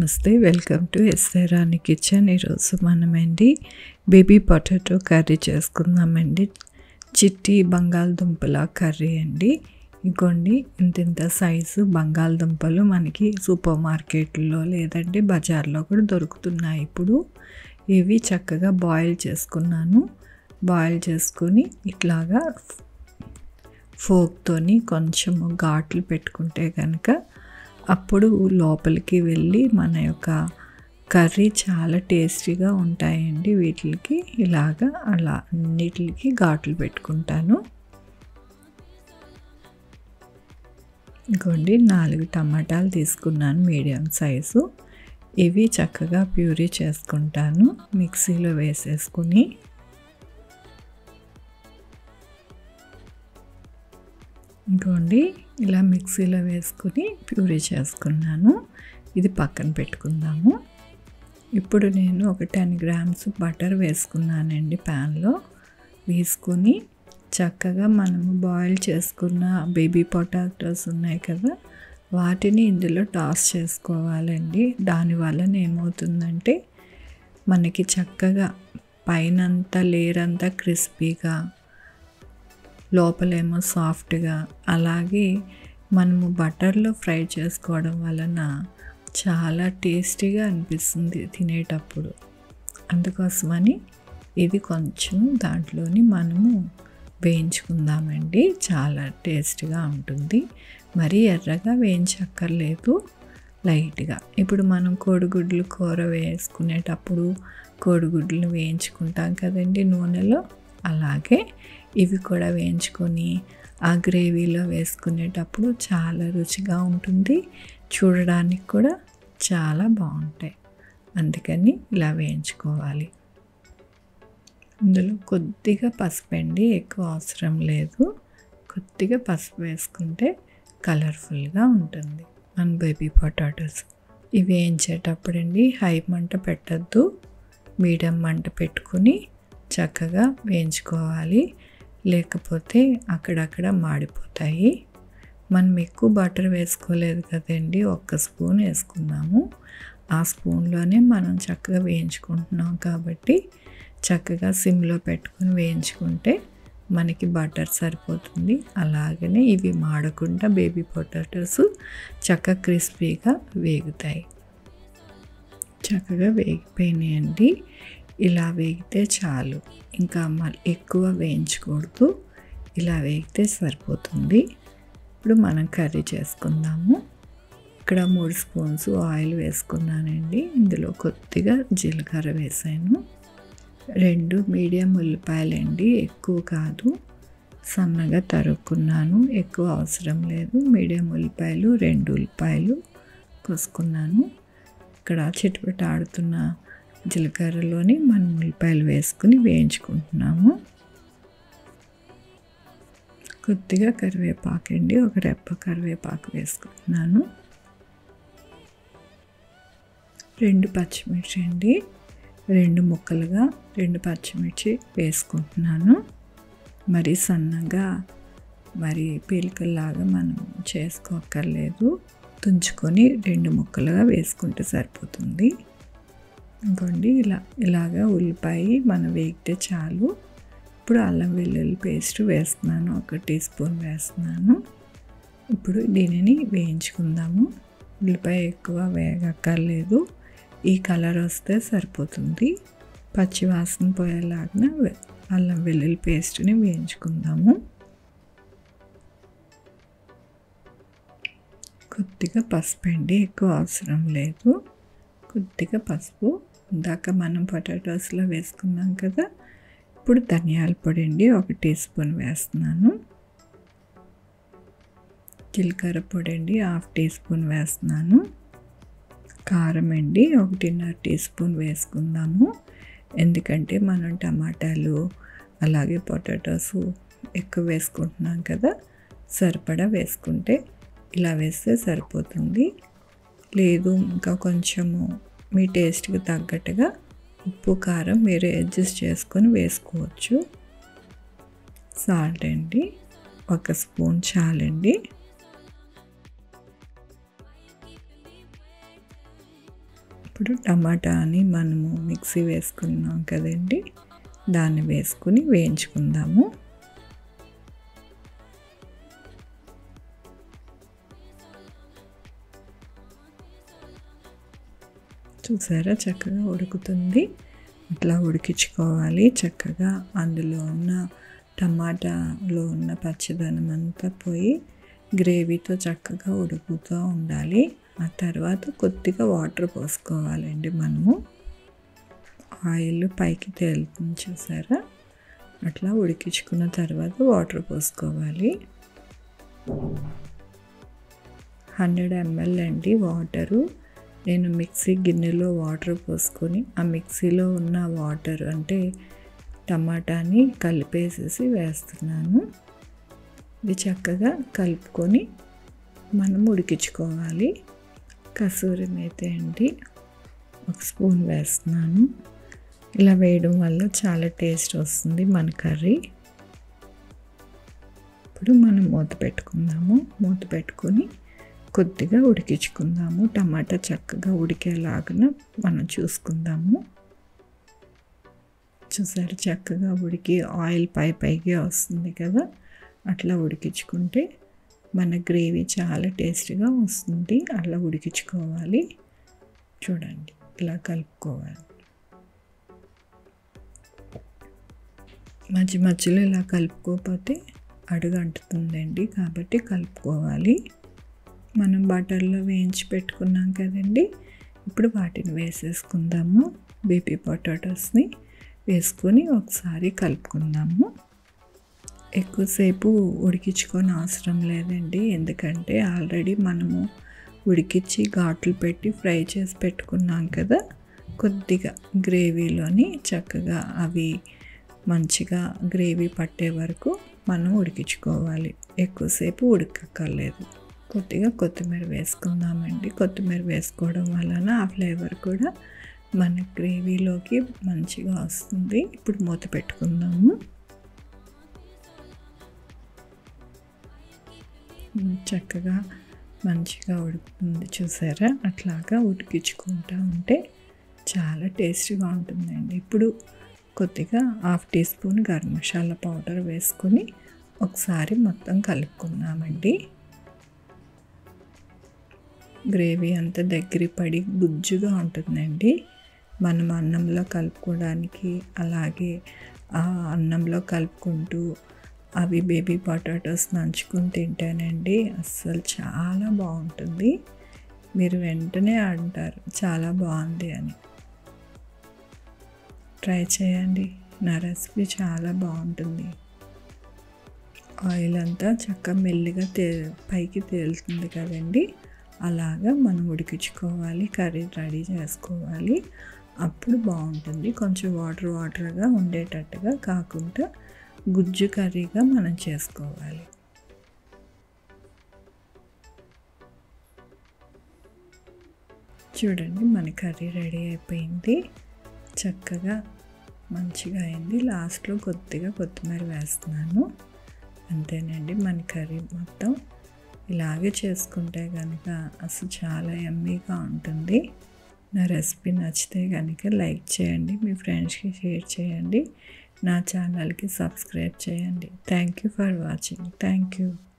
నమస్తే, welcome to SR Rani kitchen. ఈరోజు మనమండి బేబీ పొటాటో కర్రీ చేసుకుందామండి. చిట్టి బంగాళదుంపల కర్రీ అండి. ఇంకోండి ఇంత సైజు బంగాళదుంపలు మనకి సూపర్ మార్కెట్లో లేదంటే బజార్లో కూడా దొరుకుతున్నాయి. ఇప్పుడు ఇవి చక్కగా బాయిల్ చేసుకున్నాను. బాయిల్ చేసుకొని ఇట్లాగా ఫోక్తోని కొంచెము ఘాట్లు పెట్టుకుంటే కనుక అప్పుడు లోపలికి వెళ్ళి మన యొక్క కర్రీ చాలా టేస్టీగా ఉంటాయండి. వీటికి ఇలాగా అలా అన్నిటికి ఘాట్లు పెట్టుకుంటాను. ఇంకోండి 4 టమాటాలు తీసుకున్నాను మీడియం సైజు. ఇవి చక్కగా ప్యూరీ చేసుకుంటాను మిక్సీలో వేసేసుకుని. ఇంకోండి ఇలా మిక్సీలో వేసుకుని ప్యూరీ చేసుకున్నాను. ఇది పక్కన పెట్టుకుందాము. ఇప్పుడు నేను ఒక 10 గ్రామ్స్ బటర్ వేసుకున్నానండి. ప్యాన్లో వేసుకొని చక్కగా మనము బాయిల్ చేసుకున్న బేబీ పొటాటోస్ ఉన్నాయి కదా, వాటిని ఇందులో టాస్ చేసుకోవాలండి. దానివల్ల ఏమవుతుందంటే మనకి చక్కగా పైనంతా లేయర్ అంతా క్రిస్పీగా, లోపలేమో సాఫ్ట్గా, అలాగే మనము బటర్లో ఫ్రై చేసుకోవడం వలన చాలా టేస్టీగా అనిపిస్తుంది తినేటప్పుడు. అందుకోసమని ఇది కొంచెం దాంట్లోని మనము వేయించుకుందామండి. చాలా టేస్టీగా ఉంటుంది. మరీ ఎర్రగా వేయించక్కర్లేదు, లైట్గా. ఇప్పుడు మనం కోడిగుడ్లు కూర వేసుకునేటప్పుడు కోడిగుడ్లు వేయించుకుంటాం కదండి నూనెలో, అలాగే ఇవి కూడా వేయించుకొని ఆ గ్రేవీలో వేసుకునేటప్పుడు చాలా రుచిగా ఉంటుంది. చూడడానికి కూడా చాలా బాగుంటాయి. అందుకని ఇలా వేయించుకోవాలి. ఇందులో కొద్దిగా పసుపు అండి, ఎక్కువ అవసరం లేదు. కొద్దిగా పసుపు వేసుకుంటే కలర్ఫుల్గా ఉంటుంది మన బేబీ పొటాటోస్. ఇవి వేయించేటప్పుడు అండి హై మంట పెట్టద్దు, మీడియం మంట పెట్టుకుని చక్కగా వేయించుకోవాలి. లేకపోతే అక్కడక్కడ మాడిపోతాయి. మనం ఎక్కువ బటర్ వేసుకోలేదు కదండి, 1 స్పూన్ వేసుకున్నాము. ఆ స్పూన్లోనే మనం చక్కగా వేయించుకుంటున్నాం కాబట్టి చక్కగా సిమ్లో పెట్టుకుని వేయించుకుంటే మనకి బటర్ సరిపోతుంది. అలాగనే ఇవి మాడకుండా బేబీ పొటాటోస్ చక్కగా క్రిస్పీగా వేగుతాయి. చక్కగా వేగిపోయినాయండి. ఇలా వేగితే చాలు, ఇంకా ఎక్కువ వేయించకూడదు. ఇలా వేగితే సరిపోతుంది. ఇప్పుడు మనం కర్రీ చేసుకుందాము. ఇక్కడ 3 స్పూన్స్ ఆయిల్ వేసుకున్నానండి. ఇందులో కొద్దిగా జీలకర్ర వేసాను. 2 మీడియం ఉల్లిపాయలండి, ఎక్కువ కాదు, సన్నగా తరుక్కున్నాను. ఎక్కువ అవసరం లేదు. మీడియం ఉల్లిపాయలు 2 ఉల్లిపాయలు కోసుకున్నాను. ఇక్కడ చిటపట ఆడుతున్న జీలకర్రలోని మనం ఉల్లిపాయలు వేసుకుని వేయించుకుంటున్నాము. కొద్దిగా కరివేపాకు అండి, ఒక రెప్ప కరివేపాకు వేసుకుంటున్నాను. 2 పచ్చిమిర్చి అండి, 2 ముక్కలుగా 2 పచ్చిమిర్చి వేసుకుంటున్నాను. మరి సన్నగా మరి పీలికల్లాగా మనం చేసుకోక్కర్లేదు. తుంచుకొని 2 ముక్కలుగా వేసుకుంటే సరిపోతుంది. ఇంకోండి ఇలాగా ఉల్లిపాయ మనం వేగితే చాలు. ఇప్పుడు అల్లం వెల్లుల్లి పేస్ట్ వేస్తున్నాను, 1 టీ స్పూన్ వేస్తున్నాను. ఇప్పుడు దీనిని వేయించుకుందాము. ఉల్లిపాయ ఎక్కువ వేగక్కర్లేదు, ఈ కలర్ వస్తే సరిపోతుంది. పచ్చి వాసన పోయేలాగా అల్లం వెల్లుల్లి పేస్ట్ని వేయించుకుందాము. కొద్దిగా పసుపు అండి, ఎక్కువ అవసరం లేదు. కొద్దిగా పసుపు, ఇందాక మనం పొటాటోస్లో వేసుకున్నాం కదా. ఇప్పుడు ధనియాల పొడి అండి, 1 టీ స్పూన్ వేస్తున్నాను. జీలకర్ర పొడి అండి, 1/2 టీ స్పూన్ వేస్తున్నాను. కారం అండి, 1.5 టీ స్పూన్ వేసుకుందాము. ఎందుకంటే మనం టమాటాలు అలాగే పొటాటోస్ ఎక్కువ వేసుకుంటున్నాం కదా, సరిపడా వేసుకుంటే ఇలా వేస్తే సరిపోతుంది. లేదు ఇంకా కొంచెము మీ టేస్ట్కి తగ్గట్టుగా ఉప్పు కారం మీరు అడ్జస్ట్ చేసుకొని వేసుకోవచ్చు. సాల్ట్ అండి, 1 స్పూన్ చాలండి. ఇప్పుడు టమాటాని మనము మిక్సీ వేసుకున్నాం కదండి, దాన్ని వేసుకుని వేయించుకుందాము. చూసారా చక్కగా ఉడుకుతుంది. ఇట్లా ఉడికించుకోవాలి చక్కగా. అందులో ఉన్న టమాటాలో ఉన్న పచ్చిదనం అంతా పోయి గ్రేవీతో చక్కగా ఉడుకుతూ ఉండాలి. ఆ తర్వాత కొద్దిగా వాటర్ పోసుకోవాలండి. మనము ఆయిల్ పైకి తేలుతుంది చూసారా, అట్లా ఉడికించుకున్న తర్వాత వాటర్ పోసుకోవాలి. 100 ml అండి వాటరు. నేను మిక్సీ గిన్నెలో వాటర్ పోసుకొని ఆ మిక్సీలో ఉన్న వాటర్ అంటే టమాటాని కలిపేసేసి వేస్తున్నాను. ఇది చక్కగా కలుపుకొని మనం ఉడికించుకోవాలి. కసూరి మేతి అండి 1 స్పూన్ వేస్తున్నాను. ఇలా వేయడం వల్ల చాలా టేస్ట్ వస్తుంది మన కర్రీ. ఇప్పుడు మనం మూత పెట్టుకుందాము. మూత పెట్టుకొని కొద్దిగా ఉడికించుకుందాము. టమాటా చక్కగా ఉడికేలాగా మనం చూసుకుందాము. చూసారు చక్కగా ఉడికి ఆయిల్ పైకి వస్తుంది కదా, అట్లా ఉడికించుకుంటే మన గ్రేవీ చాలా టేస్టీగా వస్తుంది. అట్లా ఉడికించుకోవాలి. చూడండి ఇలా కలుపుకోవాలి. మధ్యలో ఇలా కలుపుకోకపోతే అడుగు అంటుతుందండి, కాబట్టి కలుపుకోవాలి. మనం బటర్లో వేయించి పెట్టుకున్నాం కదండి, ఇప్పుడు వాటిని వేసేసుకుందాము. బేబీ పొటాటోస్ని వేసుకొని ఒకసారి కలుపుకుందాము. ఎక్కువసేపు ఉడికించుకొని అవసరం లేదండి, ఎందుకంటే ఆల్రెడీ మనము ఉడికించి ఘాట్లు పెట్టి ఫ్రై చేసి పెట్టుకున్నాం కదా. కొద్దిగా గ్రేవీలోని చక్కగా అవి మంచిగా గ్రేవీ పట్టే వరకు మనం ఉడికించుకోవాలి. ఎక్కువసేపు ఉడకక్కర్లేదు. కొద్దిగా కొత్తిమీర వేసుకుందామండి. కొత్తిమీర వేసుకోవడం వలన ఆ ఫ్లేవర్ కూడా మన గ్రేవీలోకి మంచిగా వస్తుంది. ఇప్పుడు మూత పెట్టుకుందాము. చక్కగా మంచిగా ఉడుకుతుంది చూసారా. అట్లాగా ఉడికించుకుంటూ ఉంటే చాలా టేస్టీగా ఉంటుందండి. ఇప్పుడు కొద్దిగా 1/2 teaspoon garam masala powder వేసుకొని ఒకసారి మొత్తం కలుపుకుందామండి. గ్రేవీ అంతా దగ్గర పడి గుజ్జుగా ఉంటుందండి. మనం అన్నంలో కలుపుకోవడానికి, అలాగే ఆ అన్నంలో కలుపుకుంటూ అవి బేబీ పొటాటోస్ నంచుకుని తింటేనండి అస్సలు చాలా బాగుంటుంది. మీరు వెంటనే అంటారు చాలా బాగుంది అని. ట్రై చేయండి. నా రెసిపీ చాలా బాగుంటుంది. ఆయిల్ అంతా చక్కగా మెల్లిగా పైకి తేలుతుంది కదండి, అలాగా మనం ఉడికించుకోవాలి. కర్రీ రెడీ చేసుకోవాలి. అప్పుడు బాగుంటుంది. కొంచెం వాటర్గా ఉండేటట్టుగా కాకుండా గుజ్జు కర్రీగా మనం చేసుకోవాలి. చూడండి మన కర్రీ రెడీ అయిపోయింది. చక్కగా మంచిగా అయింది. లాస్ట్లో కొద్దిగా కొత్తిమీర వేస్తున్నాను. అంతేనండి మన కర్రీ మొత్తం. ఇలాగే చేసుకుంటే కనుక అసలు చాలా యమ్మీగా ఉంటుంది. నా రెసిపీ నచ్చితే కనుక లైక్ చేయండి, మీ ఫ్రెండ్స్కి షేర్ చేయండి, నా ఛానల్కి సబ్స్క్రైబ్ చేయండి. Thank you for watching. Thank you.